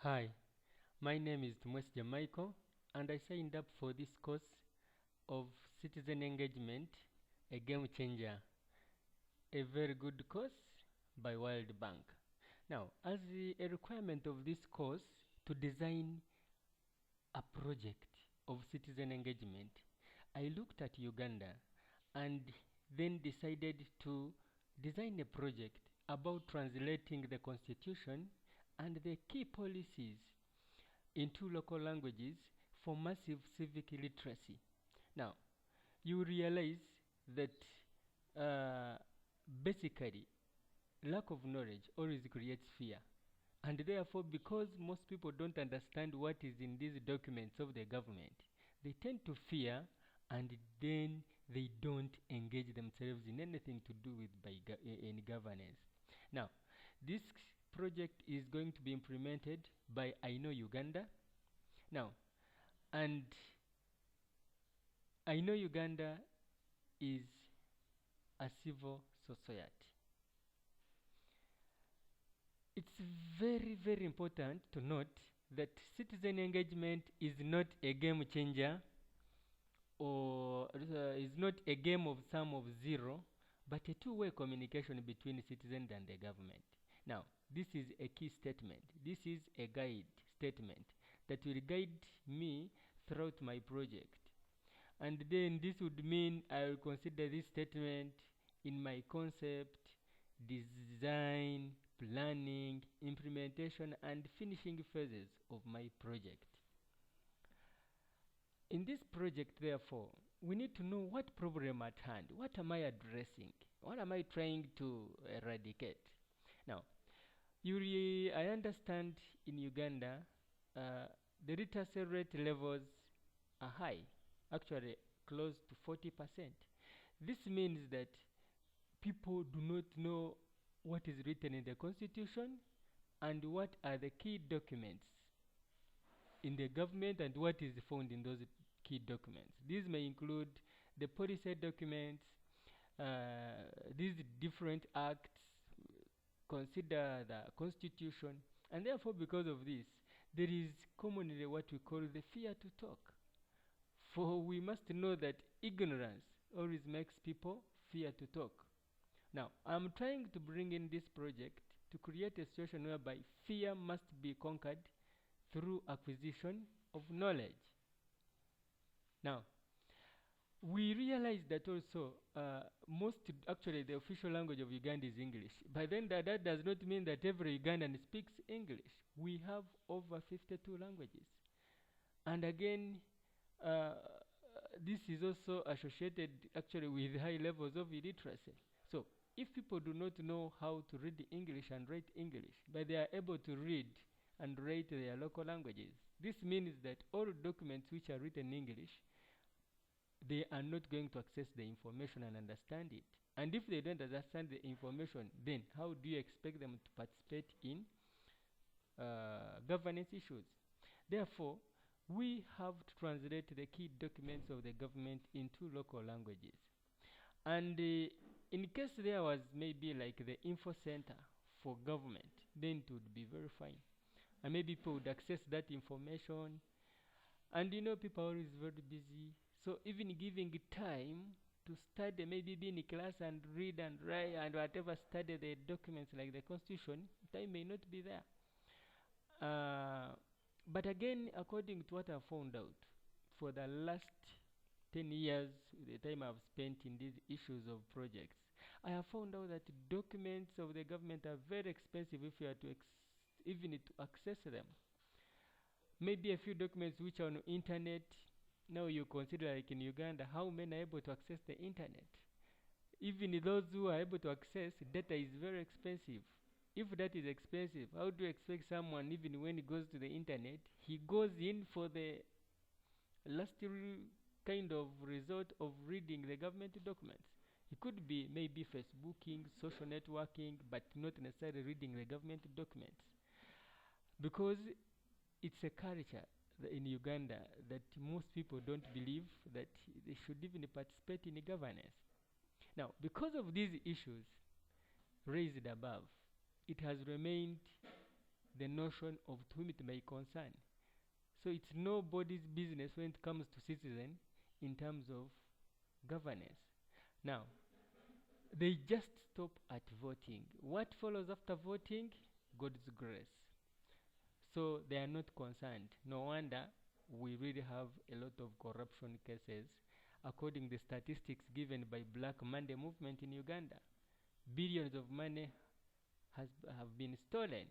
Hi, my name is Tumwes Jamaiko, and I signed up for this course of Citizen Engagement, a game changer, a very good course by World Bank. Now, as a requirement of this course to design a project of citizen engagement, I looked at Uganda and then decided to design a project about translating the constitution and the key policies into local languages for massive civic literacy. Now, you realize that uh, basically lack of knowledge always creates fear. And therefore, because most people don't understand what is in these documents of the government, they tend to fear and then they don't engage themselves in anything to do with in governance. Now, this project is going to be implemented by I Know Uganda. Now, and I Know Uganda is a civil society. It's very, very important to note that citizen engagement is not a game changer or is not a game of sum of zero, but a two-way communication between citizens and the government. Now, this is a key statement. This is a guide statement that will guide me throughout my project. And then this would mean I will consider this statement in my concept, design, planning, implementation, and finishing phases of my project. In this project, therefore, we need to know what problem at hand. What am I addressing? What am I trying to eradicate? Now, I understand in Uganda, the literacy rate levels are high, actually close to 40%. This means that people do not know what is written in the constitution and what are the key documents in the government and what is found in those key documents. These may include the policy documents, these different acts, consider the constitution, and therefore because of this, there is commonly what we call the fear to talk. For we must know that ignorance always makes people fear to talk. Now, I'm trying to bring in this project to create a situation whereby fear must be conquered through acquisition of knowledge. Now, we realize that also actually the official language of Uganda is English. But then that does not mean that every Ugandan speaks English. We have over 52 languages. And again, this is also associated actually with high levels of illiteracy. So, if people do not know how to read English and write English, but they are able to read and write their local languages, this means that all documents which are written in English, they are not going to access the information and understand it. And if they don't understand the information, then how do you expect them to participate in governance issues? Therefore, we have to translate the key documents of the government into local languages. And in case there was maybe like the info center for government, then it would be very fine. And maybe people would access that information. And people are always very busy. So even giving time to study, maybe be in class and read and write and whatever, study the documents like the constitution, time may not be there. But again, according to what I found out, for the last 10 years, the time I've spent in these issues of projects, I have found out that documents of the government are very expensive if you are to even to access them. Maybe a few documents which are on the internet, now you consider like in Uganda, how many are able to access the internet? Even those who are able to access, data is very expensive. If that is expensive, how do you expect someone, even when he goes to the internet, he goes in for the last kind of result of reading the government documents? It could be maybe Facebooking, social networking, but not necessarily reading the government documents. Because it's a culture in Uganda that most people don't believe that they should even participate in governance. Now, because of these issues raised above, it has remained the notion of to whom it may concern. So it's nobody's business when it comes to citizen in terms of governance. Now, they just stop at voting. What follows after voting? God's grace. So they are not concerned. No wonder we really have a lot of corruption cases, according to the statistics given by Black Monday movement in Uganda. Billions of money have been stolen.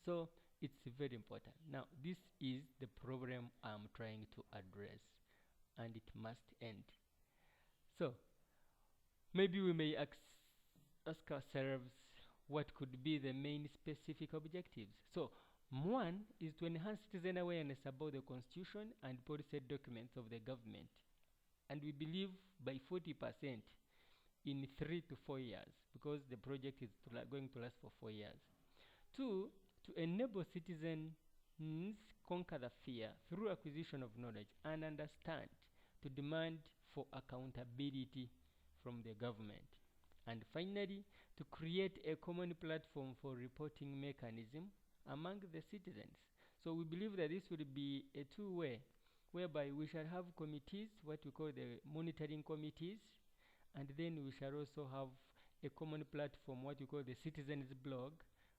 So it's very important. Now, this is the problem I'm trying to address, and it must end. So maybe we may ask ourselves what could be the main specific objectives. So one is to enhance citizen awareness about the constitution and policy documents of the government, and we believe by 40% in 3 to 4 years, because the project is going to last for 4 years. Two, to enable citizens conquer the fear through acquisition of knowledge and understand, to demand for accountability from the government. And finally, to create a common platform for reporting mechanism among the citizens. So we believe that this will be a two-way, whereby we shall have committees, what we call the monitoring committees, and then we shall also have a common platform, what we call the citizens blog,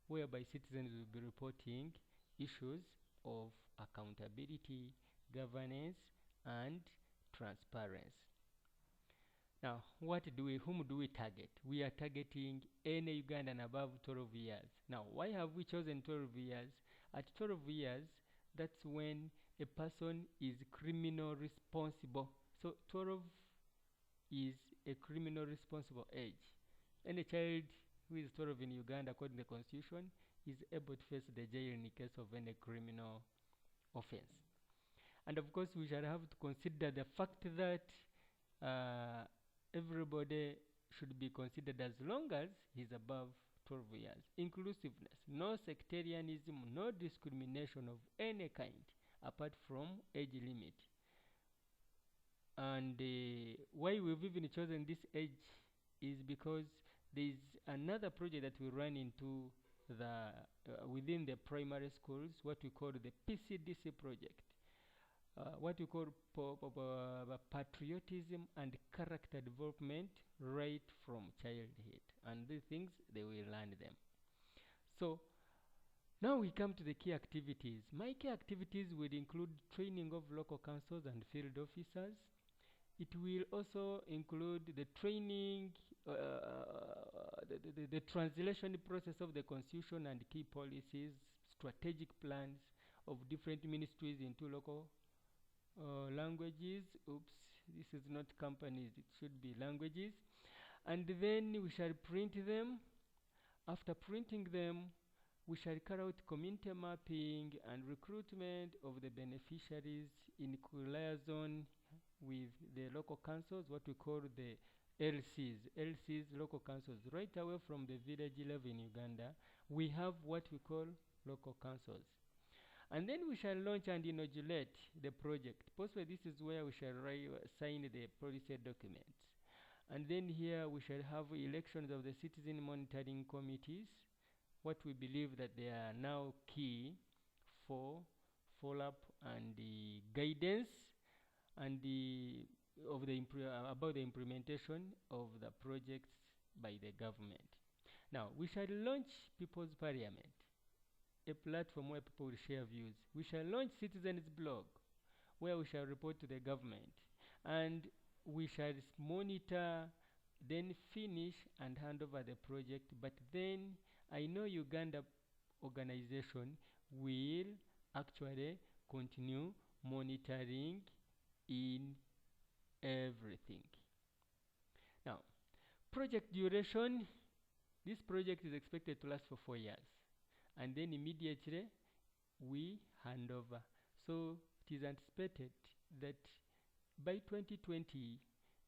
whereby citizens will be reporting issues of accountability, governance, and transparency. Now, whom do we target? We are targeting any Ugandan above 12 years. Now, why have we chosen 12 years? At 12 years, that's when a person is criminal responsible. So 12 is a criminal responsible age. Any child who is 12 in Uganda, according to the constitution, is able to face the jail in case of any criminal offense. And of course, we shall have to consider the fact that everybody should be considered as long as he's above 12 years. Inclusiveness, no sectarianism, no discrimination of any kind apart from age limit. And why we've even chosen this age is because there is another project that we run into the within the primary schools, what we call the PCDC project. What we call patriotism and character development right from childhood, and these things they will learn them. So now we come to the key activities. My key activities will include training of local councils and field officers. It will also include the training, the translation process of the constitution and key policies, strategic plans of different ministries into local languages. Oops, this is not companies, it should be languages. And then we shall print them. After printing them, we shall carry out community mapping and recruitment of the beneficiaries in liaison with the local councils, what we call the LCs, local councils. Right away from the village level in Uganda, we have what we call local councils. And then we shall launch and inaugurate the project. Possibly this is where we shall sign the policy documents. And then here we shall have elections of the citizen monitoring committees, what we believe that they are now key for follow-up and the guidance and about the implementation of the projects by the government. Now, we shall launch People's Parliament, a platform where people will share views. We shall launch Citizens Blog, where we shall report to the government. And we shall monitor, then finish and hand over the project. But then I know Uganda organization will actually continue monitoring in everything. Now, project duration. This project is expected to last for 4 years. And then immediately we hand over. So it is anticipated that by 2020,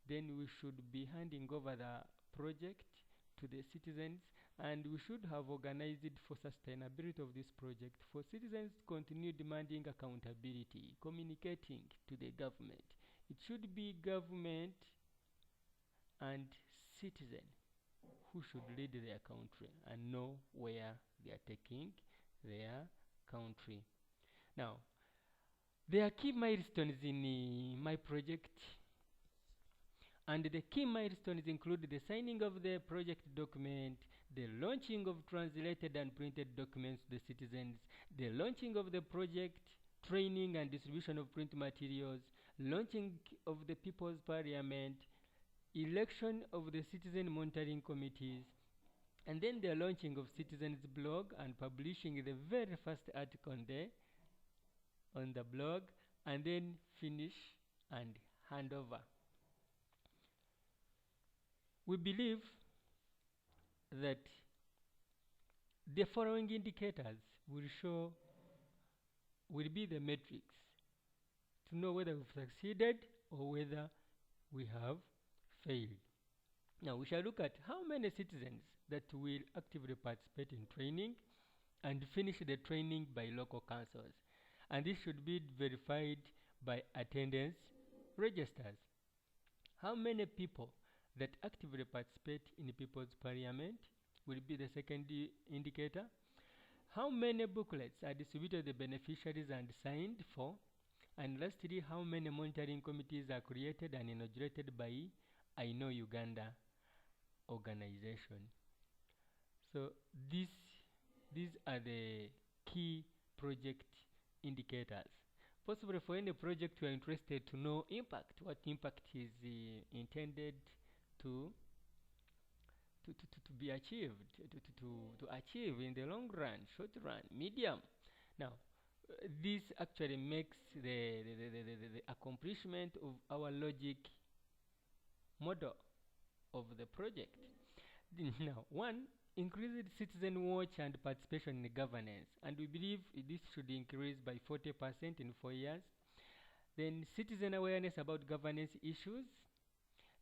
then we should be handing over the project to the citizens, and we should have organized it for sustainability of this project, for citizens to continue demanding accountability, communicating to the government. It should be government and citizen who should lead their country and know where they are taking their country. Now, there are key milestones in my project, and the key milestones include the signing of the project document, the launching of translated and printed documents to the citizens, the launching of the project, training and distribution of print materials, launching of the People's Parliament, election of the citizen monitoring committees, and then the launching of citizens blog and publishing the very first article on the blog, and then finish and hand over. We believe that the following indicators will be the metrics to know whether we've succeeded or whether we have failed. Now we shall look at how many citizens that will actively participate in training and finish the training by local councils. And this should be verified by attendance registers. How many people that actively participate in the People's Parliament will be the second indicator. How many booklets are distributed to the beneficiaries and signed for? And lastly, how many monitoring committees are created and inaugurated by I Know Uganda organization? So these are the key project indicators. Possibly for any project you are interested to know impact, what impact is intended to be achieved, to achieve in the long run, short run, medium. Now, this actually makes the accomplishment of our logic model of the project. Now, one, increased citizen watch and participation in governance, and we believe this should increase by 40% in 4 years. Then citizen awareness about governance issues.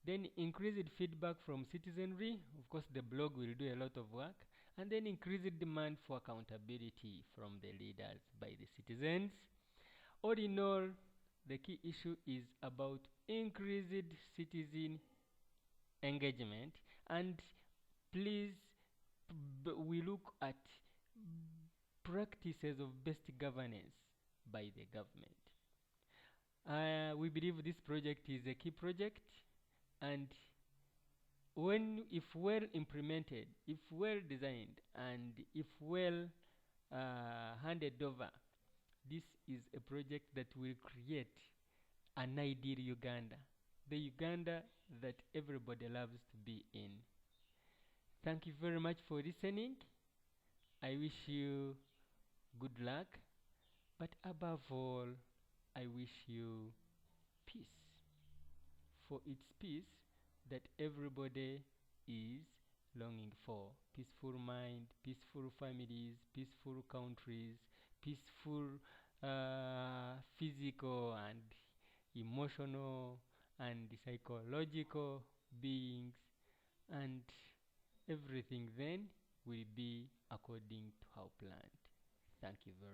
Then increased feedback from citizenry. Of course, the blog will do a lot of work. And then increased demand for accountability from the leaders by the citizens. All in all, the key issue is about increased citizen engagement. And please, we look at practices of best governance by the government. We believe this project is a key project, and if well implemented, if well designed, and if well handed over, this is a project that will create an ideal Uganda, the Uganda that everybody loves to be in. Thank you very much for listening. I wish you good luck, but above all, I wish you peace. For it's peace that everybody is longing for. Peaceful mind, peaceful families, peaceful countries, peaceful physical and emotional and psychological beings, and everything then will be according to our plan. Thank you very much.